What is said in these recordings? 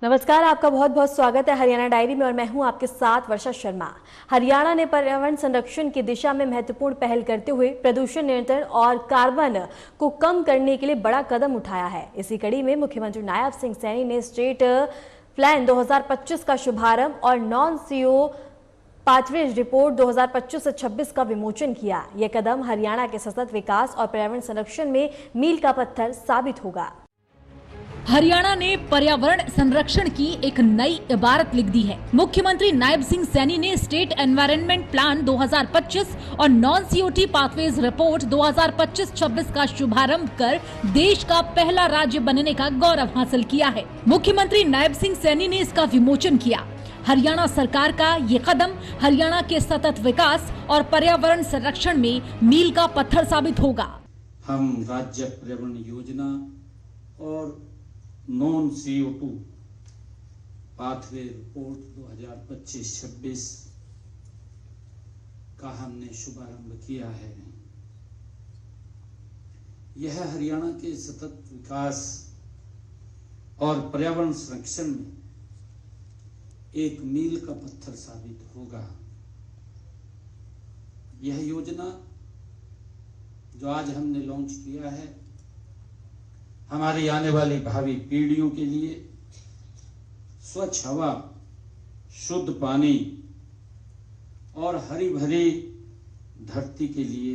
नमस्कार, आपका बहुत बहुत स्वागत है हरियाणा डायरी में और मैं हूं आपके साथ वर्षा शर्मा। हरियाणा ने पर्यावरण संरक्षण की दिशा में महत्वपूर्ण पहल करते हुए प्रदूषण नियंत्रण और कार्बन को कम करने के लिए बड़ा कदम उठाया है। इसी कड़ी में मुख्यमंत्री नायब सिंह सैनी ने स्टेट प्लान 2025 का शुभारंभ और नॉन सीओ पाथवेज रिपोर्ट 2025 से 26 का विमोचन किया। यह कदम हरियाणा के सतत विकास और पर्यावरण संरक्षण में मील का पत्थर साबित होगा। हरियाणा ने पर्यावरण संरक्षण की एक नई इबारत लिख दी है। मुख्यमंत्री नायब सिंह सैनी ने स्टेट एनवायरनमेंट प्लान 2025 और नॉन सीओटी पाथवेज रिपोर्ट 2025-26 का शुभारंभ कर देश का पहला राज्य बनने का गौरव हासिल किया है। मुख्यमंत्री नायब सिंह सैनी ने इसका विमोचन किया। हरियाणा सरकार का ये कदम हरियाणा के सतत विकास और पर्यावरण संरक्षण में मील का पत्थर साबित होगा। हम राज्य पर्यावरण योजना और नॉन CO2 पाथवे रिपोर्ट 2025-26 का हमने शुभारंभ किया है। यह हरियाणा के सतत विकास और पर्यावरण संरक्षण में एक मील का पत्थर साबित होगा। यह योजना जो आज हमने लॉन्च किया है, हमारी आने वाली भावी पीढ़ियों के लिए स्वच्छ हवा, शुद्ध पानी और हरी भरी धरती के लिए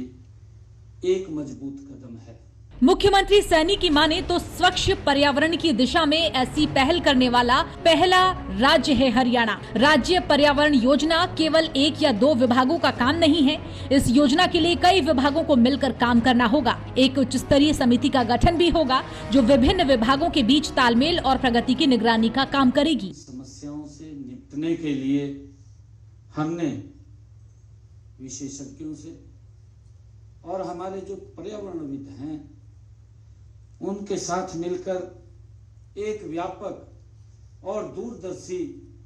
एक मजबूत कदम है। मुख्यमंत्री सैनी की माने तो स्वच्छ पर्यावरण की दिशा में ऐसी पहल करने वाला पहला राज्य है हरियाणा। राज्य पर्यावरण योजना केवल 1 या 2 विभागों का काम नहीं है। इस योजना के लिए कई विभागों को मिलकर काम करना होगा। एक उच्च स्तरीय समिति का गठन भी होगा जो विभिन्न विभागों के बीच तालमेल और प्रगति की निगरानी का काम करेगी। समस्याओं से निपटने के लिए हमने विशेषज्ञों से और हमारे जो पर्यावरणविद हैं उनके साथ मिलकर एक व्यापक और दूरदर्शी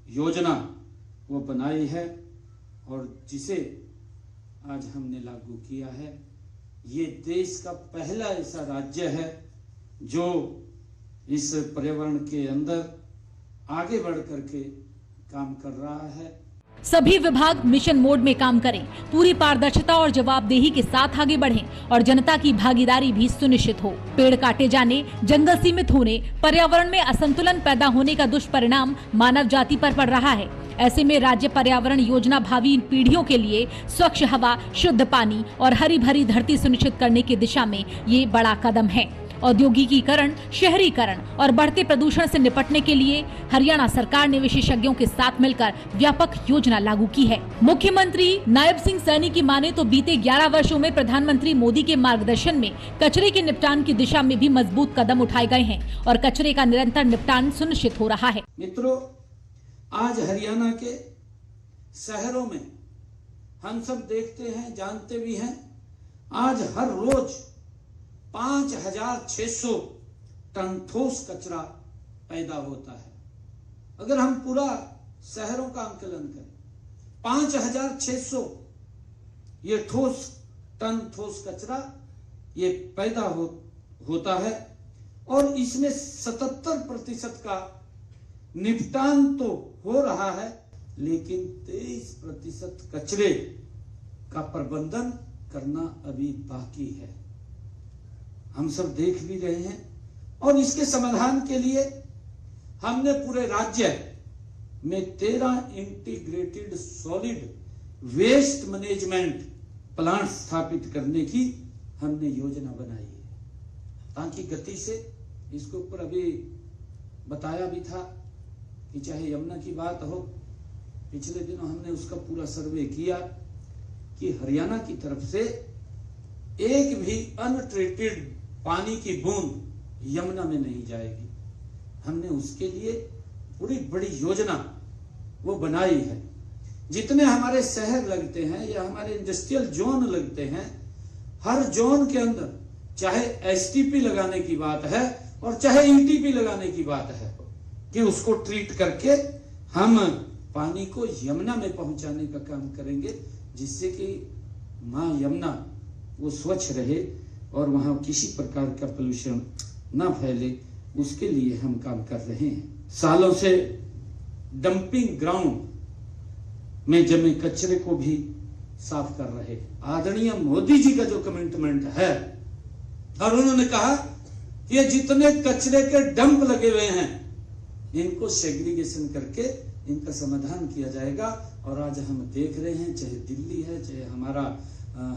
योजना वो बनाई है और जिसे आज हमने लागू किया है। ये देश का पहला ऐसा राज्य है जो इस पर्यावरण के अंदर आगे बढ़ करके काम कर रहा है। सभी विभाग मिशन मोड में काम करें, पूरी पारदर्शिता और जवाबदेही के साथ आगे बढ़ें और जनता की भागीदारी भी सुनिश्चित हो। पेड़ काटे जाने, जंगल सीमित होने, पर्यावरण में असंतुलन पैदा होने का दुष्परिणाम मानव जाति पर पड़ रहा है। ऐसे में राज्य पर्यावरण योजना भावी पीढ़ियों के लिए स्वच्छ हवा, शुद्ध पानी और हरी भरी धरती सुनिश्चित करने की दिशा में ये बड़ा कदम है। औद्योगिकीकरण, शहरीकरण और बढ़ते प्रदूषण से निपटने के लिए हरियाणा सरकार ने विशेषज्ञों के साथ मिलकर व्यापक योजना लागू की है। मुख्यमंत्री नायब सिंह सैनी की माने तो बीते 11 वर्षों में प्रधानमंत्री मोदी के मार्गदर्शन में कचरे के निपटान की दिशा में भी मजबूत कदम उठाए गए हैं और कचरे का निरंतर निपटान सुनिश्चित हो रहा है। मित्रों, आज हरियाणा के शहरों में हम सब देखते हैं, जानते भी हैं, आज हर रोज 5600 टन ठोस कचरा पैदा होता है। अगर हम पूरा शहरों का आंकलन करें, 5600 ये ठोस कचरा ये पैदा होता है और इसमें 77% का निपटान तो हो रहा है, लेकिन 23% कचरे का प्रबंधन करना अभी बाकी है। हम सब देख भी रहे हैं और इसके समाधान के लिए हमने पूरे राज्य में 13 integrated solid waste management plant स्थापित करने की हमने योजना बनाई है ताकि गति से इसके ऊपर अभी बताया भी था कि चाहे यमुना की बात हो, पिछले दिनों हमने उसका पूरा सर्वे किया कि हरियाणा की तरफ से एक भी अनट्रीटेड पानी की बूंद यमुना में नहीं जाएगी। हमने उसके लिए पूरी बड़ी योजना वो बनाई है। जितने हमारे शहर लगते हैं या हमारे इंडस्ट्रियल जोन लगते हैं, हर जोन के अंदर चाहे STP लगाने की बात है और चाहे ETP लगाने की बात है कि उसको ट्रीट करके हम पानी को यमुना में पहुंचाने का काम करेंगे, जिससे कि मां यमुना वो स्वच्छ रहे और वहां किसी प्रकार का पोल्यूशन ना फैले, उसके लिए हम काम कर रहे हैं। सालों से डंपिंग ग्राउंड में जमे कचरे को भी साफ कर रहे। आदरणीय मोदी जी का जो कमिटमेंट है, और उन्होंने कहा कि ये जितने कचरे के डंप लगे हुए हैं इनको सेग्रीगेशन करके इनका समाधान किया जाएगा। और आज हम देख रहे हैं, चाहे दिल्ली है, चाहे हमारा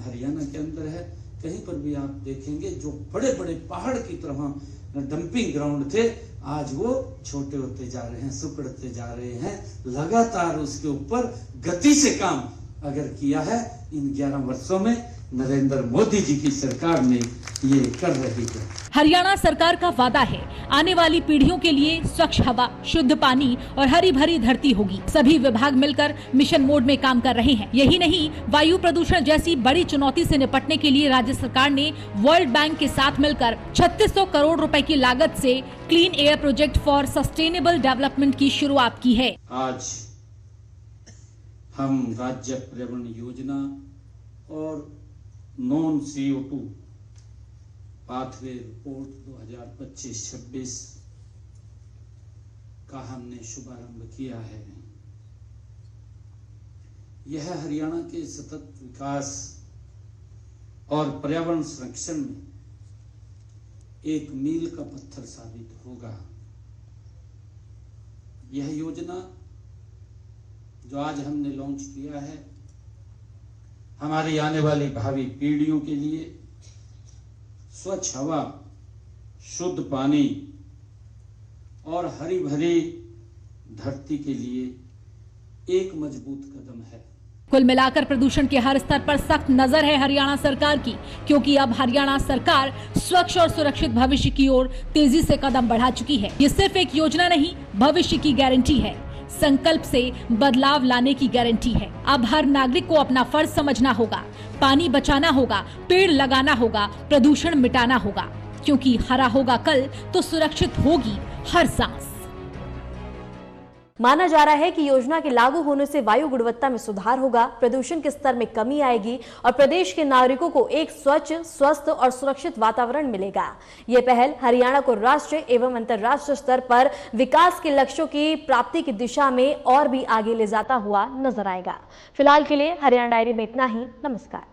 हरियाणा के अंदर है, कहीं पर भी आप देखेंगे जो बड़े बड़े पहाड़ की तरह डंपिंग ग्राउंड थे, आज वो छोटे होते जा रहे हैं, सिकुड़ते जा रहे हैं। लगातार उसके ऊपर गति से काम अगर किया है इन 11 वर्षों में नरेंद्र मोदी जी की सरकार ने ये कर रही है। हरियाणा सरकार का वादा है आने वाली पीढ़ियों के लिए स्वच्छ हवा, शुद्ध पानी और हरी भरी धरती होगी। सभी विभाग मिलकर मिशन मोड में काम कर रहे हैं। यही नहीं, वायु प्रदूषण जैसी बड़ी चुनौती से निपटने के लिए राज्य सरकार ने वर्ल्ड बैंक के साथ मिलकर 3600 करोड़ रुपए की लागत से clean air project for sustainable development की शुरुआत की है। आज हम राज्य पर्यावरण योजना और नॉन CO2 पाथवे रिपोर्ट 2025-26 का हमने शुभारंभ किया है। यह हरियाणा के सतत विकास और पर्यावरण संरक्षण में एक मील का पत्थर साबित होगा। यह योजना जो आज हमने लॉन्च किया है, हमारी आने वाली भावी पीढ़ियों के लिए स्वच्छ हवा, शुद्ध पानी और हरी भरी धरती के लिए एक मजबूत कदम है। कुल मिलाकर प्रदूषण के हर स्तर पर सख्त नजर है हरियाणा सरकार की, क्योंकि अब हरियाणा सरकार स्वच्छ और सुरक्षित भविष्य की ओर तेजी से कदम बढ़ा चुकी है। ये सिर्फ एक योजना नहीं, भविष्य की गारंटी है, संकल्प से बदलाव लाने की गारंटी है। अब हर नागरिक को अपना फर्ज समझना होगा, पानी बचाना होगा, पेड़ लगाना होगा, प्रदूषण मिटाना होगा, क्योंकि हरा होगा कल तो सुरक्षित होगी हर सांस। माना जा रहा है कि योजना के लागू होने से वायु गुणवत्ता में सुधार होगा, प्रदूषण के स्तर में कमी आएगी और प्रदेश के नागरिकों को एक स्वच्छ, स्वस्थ और सुरक्षित वातावरण मिलेगा। ये पहल हरियाणा को राष्ट्रीय एवं अंतर्राष्ट्रीय स्तर पर विकास के लक्ष्यों की प्राप्ति की दिशा में और भी आगे ले जाता हुआ नजर आएगा। फिलहाल के लिए हरियाणा डायरी में इतना ही। नमस्कार।